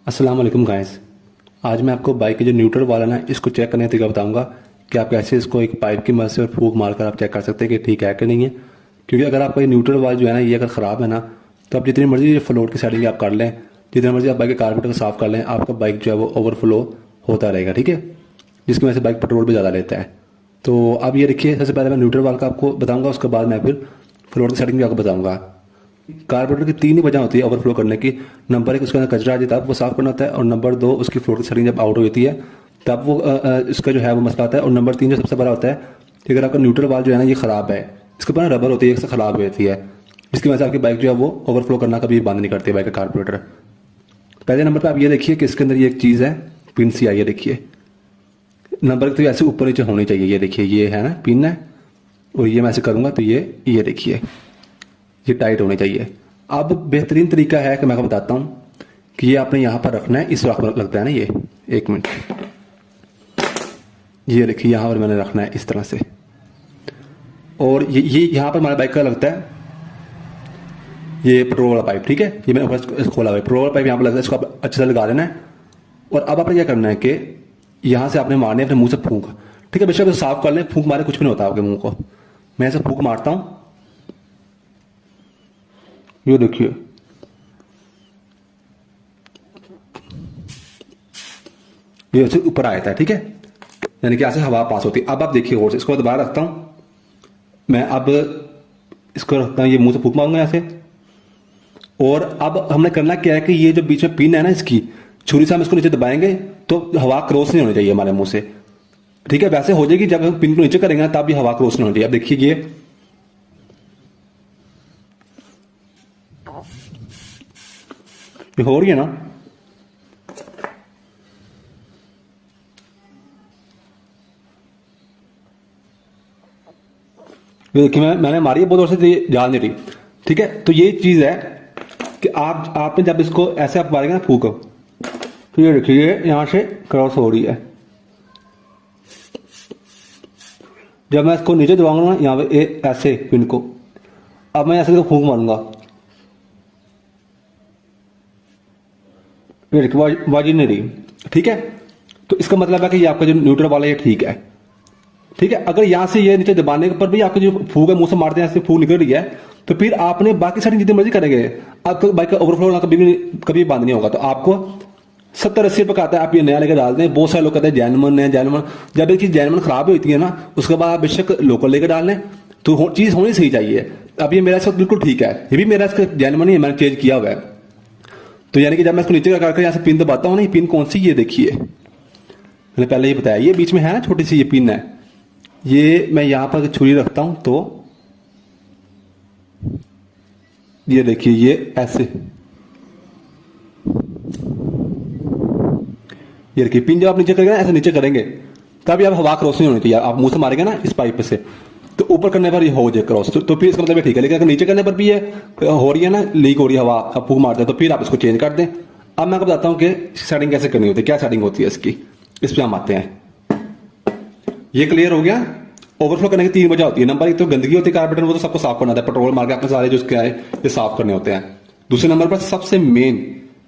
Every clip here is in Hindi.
अस्सलाम वालेकुम गाइस। आज मैं आपको बाइक के जो न्यूट्रल वाल है ना, इसको चेक करने का तरीका बताऊंगा कि आप कैसे इसको एक पाइप की मदद से और फूंक मारकर आप चेक कर सकते हैं कि ठीक है कि नहीं है। क्योंकि अगर आपका ये न्यूट्रल वाल जो है ना, ये अगर ख़राब है ना, तो आप जितनी मर्जी फ्लोट की सेटिंग आप कर लें, जितना मर्जी आप बाइक के कार्बोरेटर को साफ़ कर लें, आपका बाइक जो है वो ओवरफ्लो होता रहेगा। ठीक है, जिसकी वजह से बाइक पेट्रोल भी ज़्यादा लेता है। तो अब ये देखिए, सबसे पहले मैं न्यूट्रल वाल का आपको बताऊँगा, उसके बाद मैं फिर फ्लोट की सेटिंग भी आपको बताऊँगा। कार्बोरेटर की तीन ही वजह होती है ओवरफ्लो करने की। नंबर एक, उसके अंदर कचरा आ जाता है, वो साफ करना होता है। और नंबर दो, उसकी फ्लोर की सेटिंग जब आउट हो जाती है तब वो इसका जो है वो मसला आता है। और नंबर तीन जो सबसे बड़ा होता है कि अगर आपका न्यूट्रल वाल जो है ना, ये ख़राब है, इसके ऊपर ना रबर होती है, एक से ख़राब हो जाती है, जिसकी वजह से आपकी बाइक जो है वो ओवरफ्लो करना कभी बंद नहीं करती है बाइक का कार्बोरेटर। पहले नंबर पर आप ये देखिए कि इसके अंदर ये एक चीज़ है, पिन सी आई है, देखिए नंबर तो ऐसे ऊपर नीचे होनी चाहिए। ये देखिए, ये है ना पिन है, और ये मैं ऐसे करूँगा तो ये देखिए, ये टाइट होनी चाहिए। अब बेहतरीन तरीका है कि मैं आपको बताता हूँ कि ये आपने यहाँ पर रखना है, इस वक्त लगता है ना ये, एक मिनट, ये देखिए यहाँ पर मैंने रखना है इस तरह से। और ये यहाँ पर हमारा बाइक का लगता है ये पेट्रोल वाला पाइप। ठीक है, ये मैंने ऊपर खोला हुआ है, पेट्रोल वाला पाइप यहाँ पर लगता है, इसको आप अच्छे से लगा देना है। और अब आपने क्या करना है कि यहाँ से आपने मारने अपने मुंह से फूंक। ठीक है, बेशक साफ कर लें, फूंक मारे कुछ भी नहीं होता आपके मुंह को। मैं ऐसे फूंक मारता हूँ, ये देखिए, ये ऐसे ऊपर आया था। ठीक है, यानी कि यहाँ से हवा पास होती है। अब आप देखिए गौर से, इसको दोबारा रखता हूँ मैं, अब इसको रखता हूँ, ये मुंह से फूंक मारूंगा यहाँ से। और अब हमने करना क्या है कि ये जो बीच में पिन है ना, इसकी छुरी से हम इसको नीचे दबाएंगे तो हवा क्रॉस नहीं होनी चाहिए हमारे मुंह से। ठीक है, वैसे हो जाएगी जब हम पिन को नीचे करेंगे तब भी हवा क्रॉस नहीं होनी चाहिए। अब देखिए, ये हो रही है ना, ये देखिए मैंने मारी है बहुत जोर से, तो ये जा नहीं रही। ठीक है, तो ये चीज है कि आपने जब इसको ऐसे आप मारेंगे ना फूक, तो ये देखिए यहां से क्रॉस हो रही है। जब मैं इसको नीचे दबाऊंगा ना यहाँ पे ऐसे पिन को, अब मैं ऐसे फूक मारूंगा, ये देखिए बाजी नहीं रही। ठीक है, तो इसका मतलब है कि ये आपका जो न्यूट्रल वाला ये ठीक है। ठीक है, अगर यहां से ये नीचे दबाने पर भी आपकी जो फूक है, मुंह से मारते हैं ऐसे फूक निकल रही है, तो फिर आपने बाकी सेटिंग जितनी मर्जी करेंगे, आपको बाइक का ओवरफ्लो ना कभी बंद नहीं होगा। तो आपको 70-80 रुपये का आता है, आप ये नया लेकर डालते हैं। बहुत सारे लोग कहते हैं जैनमन है, जैनमन। जब एक चीज जैनमन खराब होती है ना, उसके बाद आप बेशक लोकल लेकर डाल लें, तो चीज होनी सही चाहिए। अब ये मेरा इसका बिल्कुल ठीक है, ये भी मेरा इसका जैनमन ही है, मैंने चेंज किया हुआ है। तो यानी कि जब मैं इसको नीचे करके यहाँ से पिन दबाता हूँ ना, ये पिन कौन सी, ये देखिए मैंने पहले ही बताया, ये बीच में है ना छोटी सी ये पिन है, ये मैं यहां पर छुरी रखता हूं तो ये देखिए, ये ऐसे, ये देखिए पिन जब आप नीचे करेंगे ना, ऐसे नीचे करेंगे तभी आप हवा क्रॉस नहीं होनी चाहिए। आप मुंह से मारेंगे ना इस पाइप से, तो ऊपर करने पर ये हो जाए क्रॉस, तो फिर इसका मतलब ठीक है। लेकिन अगर नीचे करने पर भी ये हो रही है ना, लीक हो रही है हवा, आप फूंक मारते हैं, तो फिर आप इसको चेंज कर दें। अब मैं आपको बताता हूं कि सेटिंग कैसे करनी होती है, क्या सेटिंग होती है इसकी, इस पर हम आते हैं। ये क्लियर हो गया। ओवरफ्लो करने की तीन वजह होती है। नंबर एक तो गंदगी होती है कार्बोरेटर, वो तो सबको साफ करना होता है, पेट्रोल मार के आपने सारे जो इसके आए ये साफ करने होते हैं। दूसरे नंबर पर सबसे मेन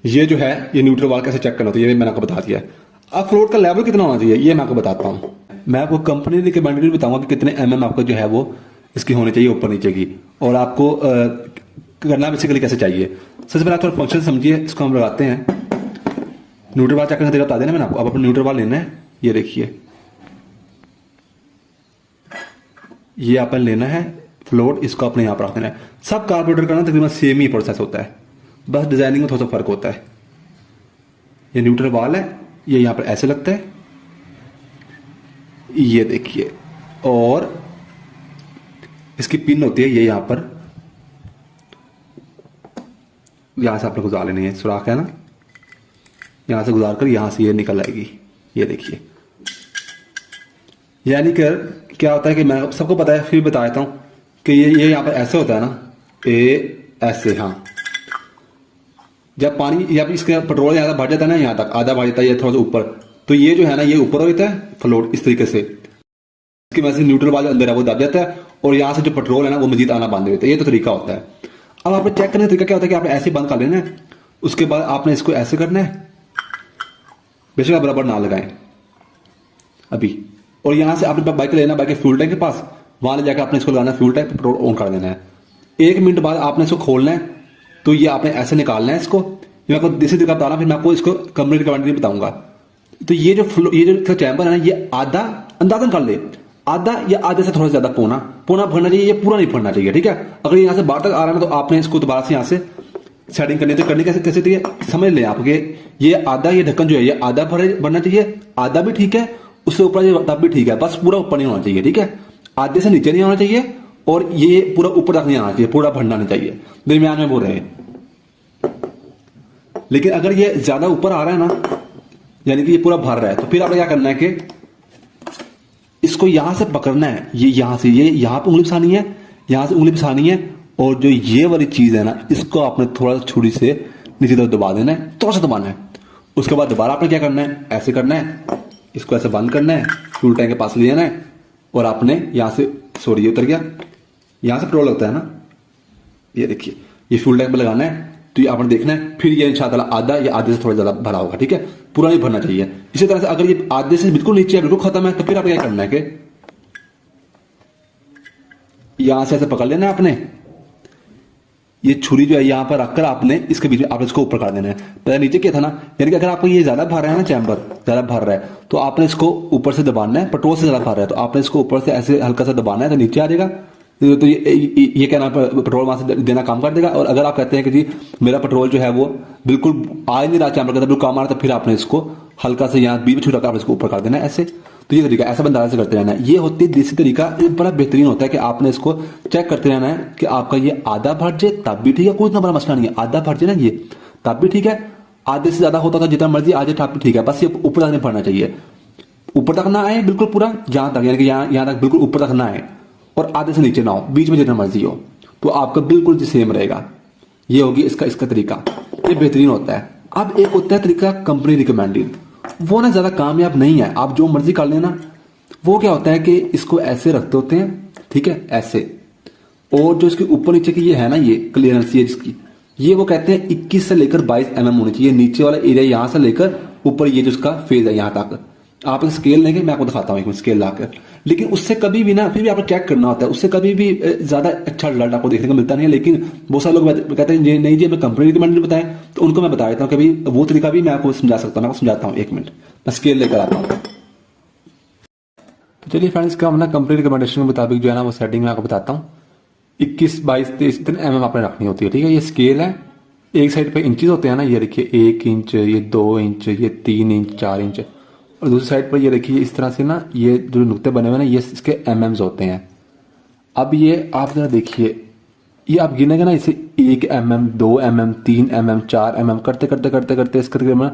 ये जो है, ये न्यूट्रल वाल कैसे चेक करना होता है, ये मैंने आपको बता दिया है। अब फ्लोट का लेवल कितना होना चाहिए ये मैं आपको बताता हूँ। मैं आपको कंपनी रिकमेंडेड बताऊंगा कि कितने mm आपका जो है वो इसकी होनी चाहिए ऊपर नीचे की, और आपको करना बेसिकली कैसे चाहिए। सबसे पहले आप थोड़ा फंक्शन समझिए, इसको हम लगाते हैं। न्यूट्रल वाल चेक करने का बता देना मैंने आपको। अब अपना न्यूट्रल वाल लेना है, ये देखिए, ये अपन लेना है फ्लोट, इसको अपने यहां पर रख देना है। सब कार्बोरेटर का ना तकरीबन सेम ही प्रोसेस होता है, बस डिजाइनिंग में थोड़ा सा फर्क होता है। ये न्यूट्रल वाल है, ये यहां पर ऐसे लगता है, ये देखिए, और इसकी पिन होती है ये यहां पर, यहां से आपने गुजार लेनी है, सुराख है ना, यहां से गुजार कर यहां से ये निकल आएगी, ये देखिए। यानी कि क्या होता है कि मैं सबको पता है, फिर बता देता हूं कि ये यहां पर ऐसे होता है ना, ऐसे, हाँ, जब पानी या इसके पेट्रोल ज्यादा भर जाता है ना, यहां तक आधा भर जाता है, ये थोड़ा सा ऊपर, तो ये जो है ना, ये ऊपर होता है फ्लोट इस तरीके से, इसकी वजह से न्यूट्रल वाल अंदर है वो दब जाता है, और यहां से जो पेट्रोल है ना वो मजीद आना बंद हो जाता है। ये तो तरीका होता है। अब आपने चेक करने का तरीका क्या होता है कि आपने ऐसे बंद कर लेना है, उसके बाद आपने इसको ऐसे करना है, बेशक आप बराबर ना लगाएं अभी। और यहां से आपने बाइक लेना, बाइक के फ्यूल टैंक के पास, वहां ले जाकर आपने इसको लगाना फ्यूल टैंक, पेट्रोल ऑन कर देना है। 1 मिनट बाद आपने इसको खोलना है, तो ये आपने ऐसे निकालना है इसको। मैं आपको देसी तरीका बता रहा हूं, फिर मैं आपको इसको कंपनी रिकमेंडेड बताऊंगा। तो ये जो चैम्बर है ना, ये आधा अंदाजन कर ले, आधा या आधे से थोड़ा ज्यादा पौना भरना चाहिए, ये पूरा नहीं भरना चाहिए, ठीक है। अगर यहां से बाहर तक आ रहा है ना, तो आपने इसको दोबारा से यहां से सेटिंग करनी, तो करनी कैसे थी समझ लें आपके। ये आधा, ये ढक्कन जो है ये आधा भरना चाहिए, आधा भी ठीक है, उससे ऊपर ये तब भी ठीक है, बस पूरा ऊपर नहीं होना चाहिए, ठीक है। आधे से नीचे नहीं होना चाहिए और ये पूरा ऊपर तक नहीं आना चाहिए, पूरा भरना नहीं चाहिए, दरमियान में वो रहे। लेकिन अगर ये ज्यादा ऊपर आ रहा है ना, यानी कि ये पूरा भर रहा है, तो फिर आपने क्या करना है कि इसको यहां से पकड़ना है, ये यहां से, ये यहां पे उंगली फंसानी है, यहां से उंगली फंसानी है, और जो ये वाली चीज है ना, इसको आपने थोड़ा सा छुरी से नीचे तरफ दबा देना है, थोड़ा सा दबाना है। उसके बाद दोबारा आपने क्या करना है, ऐसे करना है, इसको ऐसे बंद करना है, फ्यूल टैंक के पास ले जाना है, और आपने यहां से, सॉरी ये उतर गया, यहां से पेट्रोल लगता है ना, ये देखिए, ये फ्यूल टैंक पे लगाना है। तो ये आपने देखना है, फिर ये इंशाअल्लाह आधा या आधे से थोड़ा ज्यादा भरा होगा, ठीक है, पूरा नहीं भरना चाहिए। इसी तरह से अगर ये आधे से बिल्कुल नीचे है, बिल्कुल खत्म है, तो फिर आपको क्या करना है कि यहां से ऐसे पकड़ लेना है आपने, ये छुरी जो है यहां पर रखकर आपने इसके बीच में आपने इसको ऊपर कर देना है। पहले नीचे क्या था ना, यानी कि अगर आपको ये ज्यादा भर रहा है ना, चैम्बर ज्यादा भर रहा है, तो आपने इसको ऊपर से दबाना है, पेट्रोल से ज्यादा भर रहा है तो आपने इसको ऊपर से ऐसे हल्का सा दबाना है, तो नीचे आ जाएगा। तो ये क्या नाम, पेट्रोल वहां से देना काम कर देगा। और अगर आप कहते हैं कि जी मेरा पेट्रोल जो है वो बिल्कुल आ ही नहीं रहा, चैम्बर का बिल्कुल काम आ रहा, तो फिर आपने इसको हल्का से यहाँ बीच में छुड़ा कर आप इसको ऊपर कर देना है ऐसे। तो ये तरीका, ऐसा बंदारा से करते रहना है। ये होती है देसी तरीका, बड़ा बेहतरीन होता है कि आपने इसको चेक करते रहना है कि आपका ये आधा भर जाए तब भी ठीक है, कोई इतना बड़ा मसला नहीं है। आधा भर जाए ना ये तब भी ठीक है, आधे से ज्यादा होता था जितना मर्जी आ जाए तब भी ठीक है, बस ये ऊपर तक नहीं भरना चाहिए, ऊपर तक ना आए बिल्कुल पूरा, यहां तक, यानी कि यहां तक बिल्कुल ऊपर तक ना आए, और आधे से नीचे ना हो, बीच में जितना मर्जी हो, तो आपका बिल्कुल सेम रहेगा। ये होगी इसका तरीका, ये बेहतरीन होता है। अब एक होता है तरीका कंपनी रिकमेंडेड, वो ना ज्यादा कामयाब नहीं है, आप जो मर्जी कर लेना। वो क्या होता है कि इसको ऐसे रखते होते हैं, ठीक है, ऐसे, और जो इसके ऊपर नीचे की ये है ना, ये क्लियरेंस ये जिसकी, ये वो कहते हैं 21 से लेकर 22 mm होनी चाहिए, नीचे वाला एरिया यहां से लेकर ऊपर ये जो इसका फेज है यहां तक। आप स्केल लेंगे, मैं आपको दिखाता हूं एक स्केल लाकर, लेकिन उससे कभी भी ना, फिर भी आपको चेक करना होता है, उससे कभी भी ज्यादा अच्छा रिजल्ट आपको देखने को मिलता नहीं है। लेकिन बहुत सारे लोग कहते हैं नहीं जी हमें कंपनी रिकमेंडेड बताएं, तो उनको मैं बता देता हूँ कि भाई वो तरीका भी मैं आपको समझा सकता हूँ। मैं आपको समझाता हूँ, 1 मिनट मैं स्केल लेकर आता हूँ। तो चलिए फ्रेंड्स, का ना कंपनी रिकमेंडेशन के मुताबिक जो है ना वो सेटिंग मैं आपको बताता हूँ। 21, 22, 23 इतने mm आपने रखनी होती है, ठीक है। ये स्केल है, एक साइड पे इंचेस होते हैं ना, ये देखिए 1 इंच, ये 2 इंच, ये 3 इंच, 4 इंच, और दूसरी साइड पर ये देखिए इस तरह से ना, ये जो नुक्ते बने हुए ना, ये इसके एमएम्स होते हैं। अब ये आप जरा देखिए, ये आप गिनेंगे ना, इसे 1 mm, 2 mm, 3 mm, 4 mm करते करते करते करते इसका तकरीबन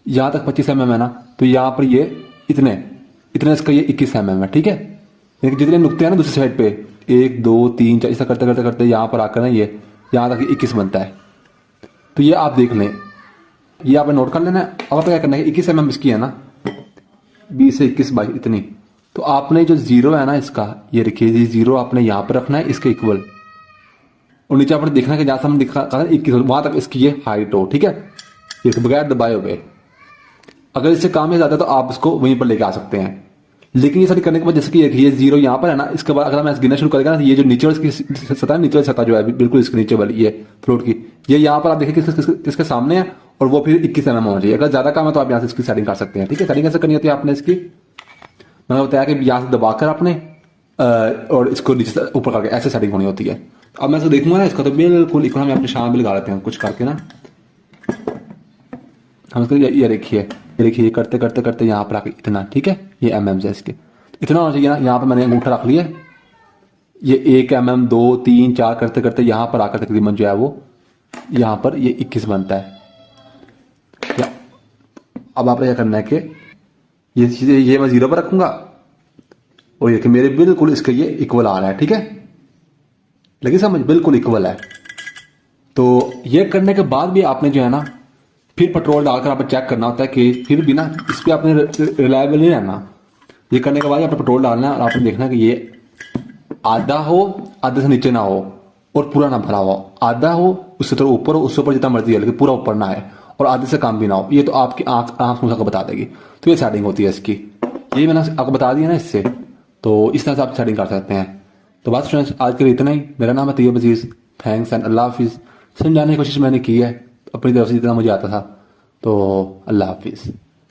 यहाँ तक 25 mm है ना, तो यहाँ पर ये इतने इसका ये 21 mm है, ठीक है। लेकिन जितने नुक्ते हैं ना दूसरी साइड पे, 1 2 3 4 ऐसा करते करते करते यहाँ पर आकर ना ये यहाँ तक 21 बनता है। तो ये आप देख लें, ये आपने नोट कर लेना है। अब आपको क्या करना है, 21 mm इसकी है ना, 20 से 21 22 इतनी, तो आपने जो जीरो है ना इसका, ये देखिए ये जीरो आपने यहाँ पर रखना है इसके इक्वल, और नीचे आपने देखना है कि जहां से हमने दिखा 21 वहां तक इसकी ये हाइट हो, ठीक है, ये बगैर दबाए हुए। अगर इससे काम है ज्यादा तो आप इसको वहीं पर लेके आ सकते हैं। लेकिन ये सारी करने के बाद जैसे कि ये जीरो यहाँ पर है ना, इसके बाद अगर मैं गिनना शुरू करेगा ना, ये जो नीचे वाली सतह, नीचे वाली सतह जो है बिल्कुल इसके नीचे वाली ये फ्लोट की, ये यहाँ पर आप देखिए किसके सामने है, और वो फिर 21 mm होना चाहिए। अगर ज्यादा काम है तो आप यहाँ से इसकी सेटिंग कर सकते हैं, ठीक है। सेटिंग कैसे करनी होती है आपने इसकी, मैंने बताया कि यहाँ से दबाकर आपने और इसको नीचे से ऊपर करके ऐसे सेटिंग होनी होती है। अब मैं इसको देखूंगा ना, इसका तो बिल्कुल इक्वल हम अपने शाम भी लगा लेते हैं कुछ करके ना, हम इसको ये देखिए करते करते करते यहाँ पर आके इतना, ठीक है, ये mm है इसके, इतना होना चाहिए ना। यहाँ पर मैंने अंगूठा रख लिया, ये 1 mm 2 3 4 करते करते यहाँ पर आकर तकरीबन जो है वो यहाँ पर ये 21 बनता है। अब आपने क्या करना है कि ये चीजें ये मैं 0 पर रखूंगा, और ये कि मेरे बिल्कुल इसके ये इक्वल आ रहा है, ठीक है, लगी समझ, बिल्कुल इक्वल है। तो ये करने के बाद भी आपने जो है ना फिर पेट्रोल डालकर आपको चेक करना होता है कि फिर भी ना इस पर आपने रिलायबल नहीं रहना। ये करने के बाद आपने पेट्रोल डालना है और आपने देखना कि ये आधा हो, आधे से नीचे ना हो, और पूरा ना भरा हो, आधा हो उससे थोड़ा ऊपर हो, उससे ऊपर जितना मर्जी है लेकिन पूरा ऊपर ना आए, और आधे से कम भी ना हो, ये तो आपकी आंख आंख मुझे बता देगी। तो ये सेटिंग होती है इसकी, यही मैंने आपको बता दिया ना इससे, तो इस तरह से आप सेटिंग कर सकते हैं। तो बस फ्रेंड्स, आज के लिए इतना ही। मेरा नाम है तैयब अजीज़। थैंक्स एंड अल्लाह हाफिज़। समझाने की कोशिश मैंने की है अपनी तरफ से जितना मुझे आता था। तो अल्लाह हाफिज़।